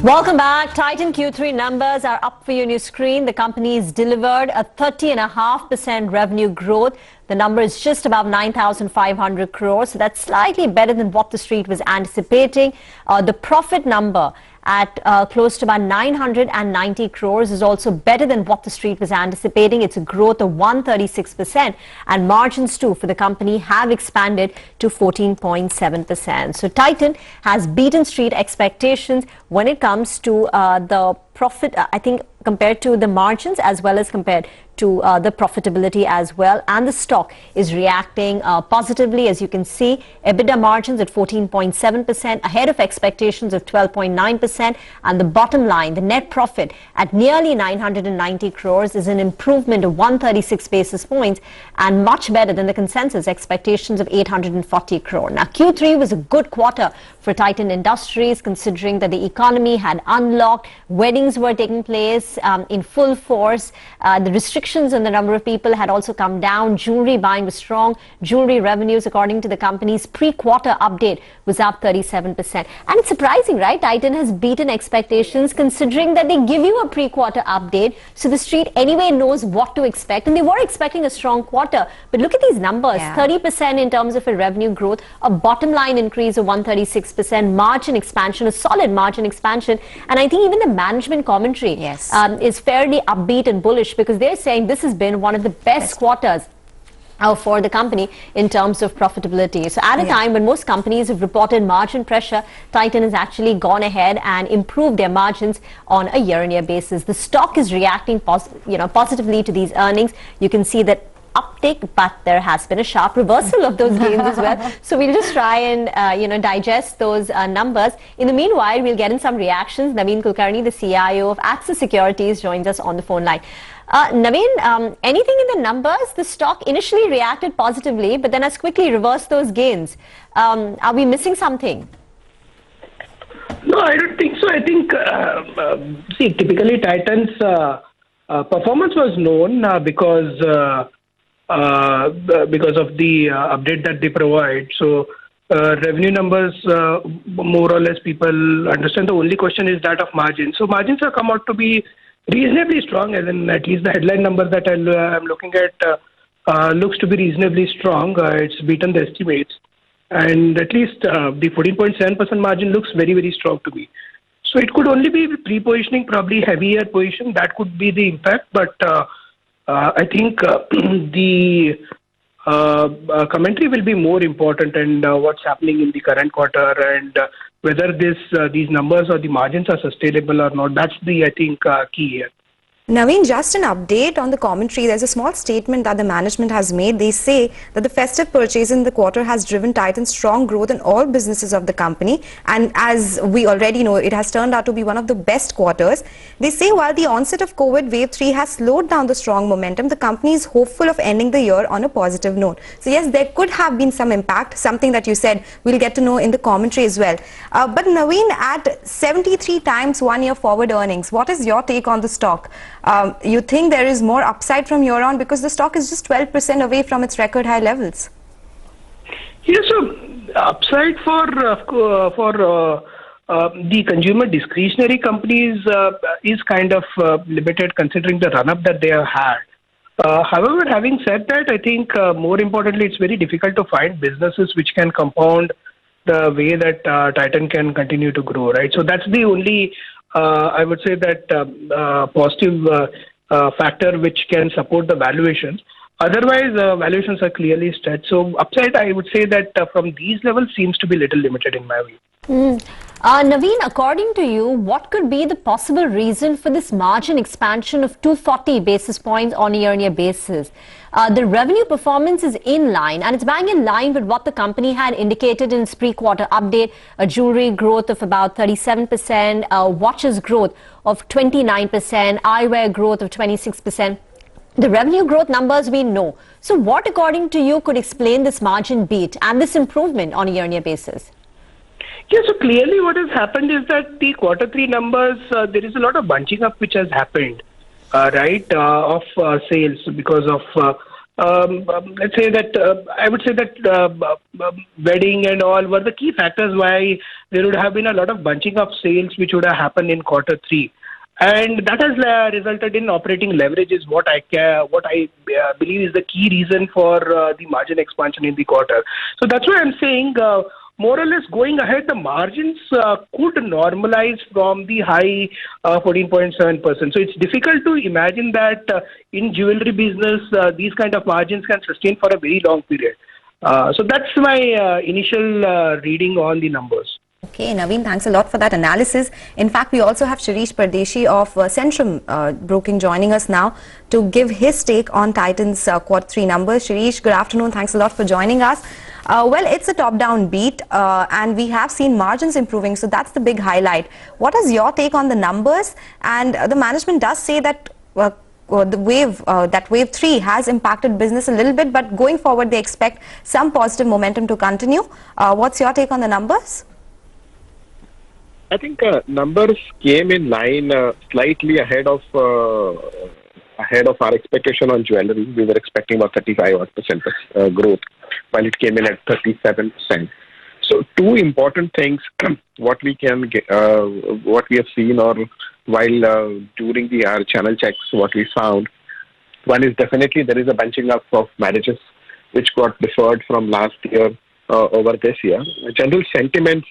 Welcome back. Titan Q3 numbers are up for you on your screen. The company's delivered a 30.5% revenue growth. The number is just above 9,500 crores. So that's slightly better than what the street was anticipating. The profit number at close to about 990 crores is also better than what the street was anticipating. It's a growth of 136%, and margins too for the company have expanded to 14.7%. So Titan has beaten street expectations when it comes to the profit, I think, compared to the margins as well as compared to the profitability as well, and the stock is reacting positively. As you can see, EBITDA margins at 14.7%, ahead of expectations of 12.9%, and the bottom line, the net profit at nearly 990 crores is an improvement of 136 basis points and much better than the consensus expectations of 840 crore. Now Q3 was a good quarter for Titan Industries, considering that the economy had unlocked, weddings were taking place in full force, the restrictions on the number of people had also come down, jewelry buying was strong, jewelry revenues according to the company's pre-quarter update was up 37%. And it's surprising, right? Titan has beaten expectations considering that they give you a pre-quarter update, so the street anyway knows what to expect, and they were expecting a strong quarter. But look at these numbers, 30% in terms of a revenue growth, a bottom line increase of 136%, margin expansion, a solid margin expansion, and I think even the management commentary is fairly upbeat and bullish, because they're saying this has been one of the best quarters for the company in terms of profitability. So at a time when most companies have reported margin pressure, Titan has actually gone ahead and improved their margins on a year-on-year basis. The stock is reacting positively to these earnings. You can see that uptick, but there has been a sharp reversal of those gains as well. So we'll just try and digest those numbers. In the meanwhile, we'll get in some reactions. Naveen Kulkarni, the CIO of Axis Securities, joins us on the phone line. Naveen, anything in the numbers? The stock initially reacted positively, but then has quickly reversed those gains. Are we missing something? No, I don't think so. I think, see, typically Titan's performance was known because of the update that they provide. So revenue numbers, more or less, people understand. The only question is that of margins. So margins have come out to be reasonably strong, as in at least the headline number that I'm looking at looks to be reasonably strong. It's beaten the estimates, and at least the 14.7% margin looks very, very strong to me. So it could only be pre-positioning, probably heavier position. That could be the impact, but I think the commentary will be more important, and what's happening in the current quarter, and whether these numbers or the margins are sustainable or not. That's the, I think, key here. Naveen, just an update on the commentary. There's a small statement that the management has made. They say that the festive purchase in the quarter has driven Titan's strong growth in all businesses of the company. And as we already know, it has turned out to be one of the best quarters. They say while the onset of COVID wave 3 has slowed down the strong momentum, the company is hopeful of ending the year on a positive note. So yes, there could have been some impact, something that you said we'll get to know in the commentary as well. But Naveen, at 73 times 1 year forward earnings, what is your take on the stock? You think there is more upside from here on, because the stock is just 12% away from its record high levels? Yeah, so upside for the consumer discretionary companies is kind of limited, considering the run-up that they have had. However, having said that, I think more importantly, it's very difficult to find businesses which can compound the way that Titan can continue to grow, right? So that's the only I would say that positive factor which can support the valuations. Otherwise, valuations are clearly stretched. So upside, I would say that from these levels seems to be little limited in my view. Naveen, according to you, what could be the possible reason for this margin expansion of 240 basis points on a year-on-year basis? The revenue performance is in line, and it's bang in line with what the company had indicated in its pre-quarter update, a jewelry growth of about 37%, watches growth of 29%, eyewear growth of 26%. The revenue growth numbers we know. So what, according to you, could explain this margin beat and this improvement on a year-on-year basis? Yeah, so clearly what has happened is that the quarter 3 numbers, there is a lot of bunching up which has happened, of sales because of let's say that I would say that wedding and all were the key factors why there would have been a lot of bunching of sales which would have happened in quarter three. And that has resulted in operating leverage is what I believe is the key reason for the margin expansion in the quarter. So that's why I'm saying more or less going ahead, the margins could normalize from the high 14.7%. So it's difficult to imagine that in jewelry business, these kind of margins can sustain for a very long period. So that's my initial reading on the numbers. Okay, Naveen, thanks a lot for that analysis. In fact, we also have Shirish Pardeshi of Centrum Broking joining us now to give his take on Titan's quarter three numbers. Shirish, good afternoon. Thanks a lot for joining us. Well, it's a top-down beat and we have seen margins improving, so that's the big highlight. What is your take on the numbers? And the management does say that wave 3 has impacted business a little bit, but going forward they expect some positive momentum to continue. What's your take on the numbers? I think numbers came in line slightly ahead of our expectation on jewelry. We were expecting about 35% growth, while it came in at 37%. So two important things what we have seen, or while during our channel checks, what we found. One is definitely there is a bunching up of marriages which got deferred from last year over this year. General sentiments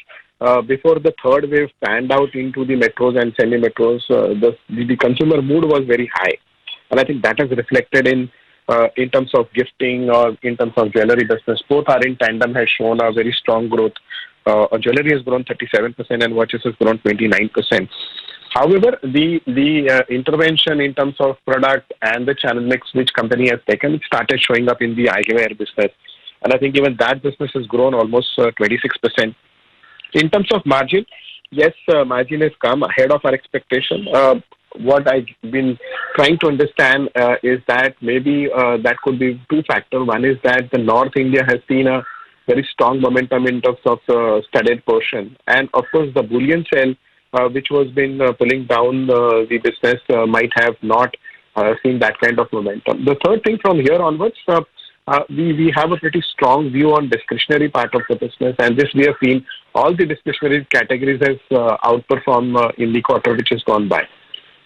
before the third wave panned out into the metros and semi-metros, the consumer mood was very high. And I think that has reflected in terms of gifting or in terms of jewelry business. Both are in tandem, has shown a very strong growth. Jewelry has grown 37% and watches has grown 29%. However, the intervention in terms of product and the channel mix which company has taken started showing up in the eyewear business. And I think even that business has grown almost 26%. In terms of margin, yes, margin has come ahead of our expectation. What I've been trying to understand is that maybe that could be two factors. One is that the North India has seen a very strong momentum in terms of studded portion. And of course, the bullion sale, which was been pulling down the business, might have not seen that kind of momentum. The third thing from here onwards, we have a pretty strong view on discretionary part of the business, and this we have seen all the discretionary categories has outperformed in the quarter which has gone by.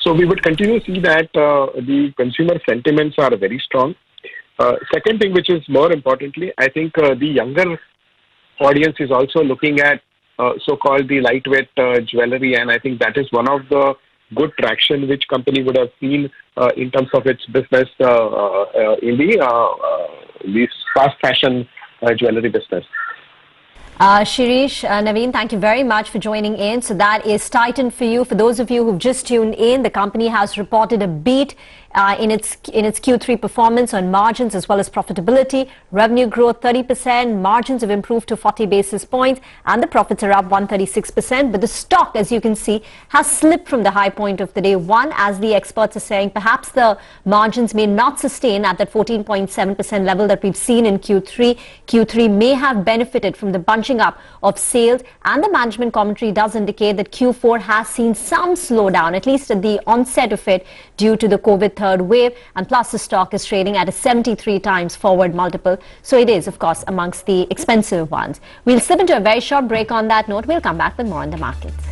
So we would continue to see that the consumer sentiments are very strong. Second thing, which is more importantly, I think the younger audience is also looking at so-called the lightweight jewelry, and I think that is one of the good traction which company would have seen in terms of its business in the fast fashion jewelry business. Shirish, Naveen, thank you very much for joining in. So that is Titan for you. For those of you who've just tuned in, the company has reported a beat in its Q3 performance on margins as well as profitability. Revenue growth 30%, margins have improved to 40 basis points, and the profits are up 136%. But the stock, as you can see, has slipped from the high point of the day. One, as the experts are saying, perhaps the margins may not sustain at that 14.7% level that we've seen in Q3. Q3 may have benefited from the bunching up of sales, and the management commentary does indicate that Q4 has seen some slowdown, at least at the onset of it, due to the COVID third wave, and plus the stock is trading at a 73 times forward multiple, so it is of course amongst the expensive ones. We'll slip into a very short break. On that note, we'll come back with more on the markets.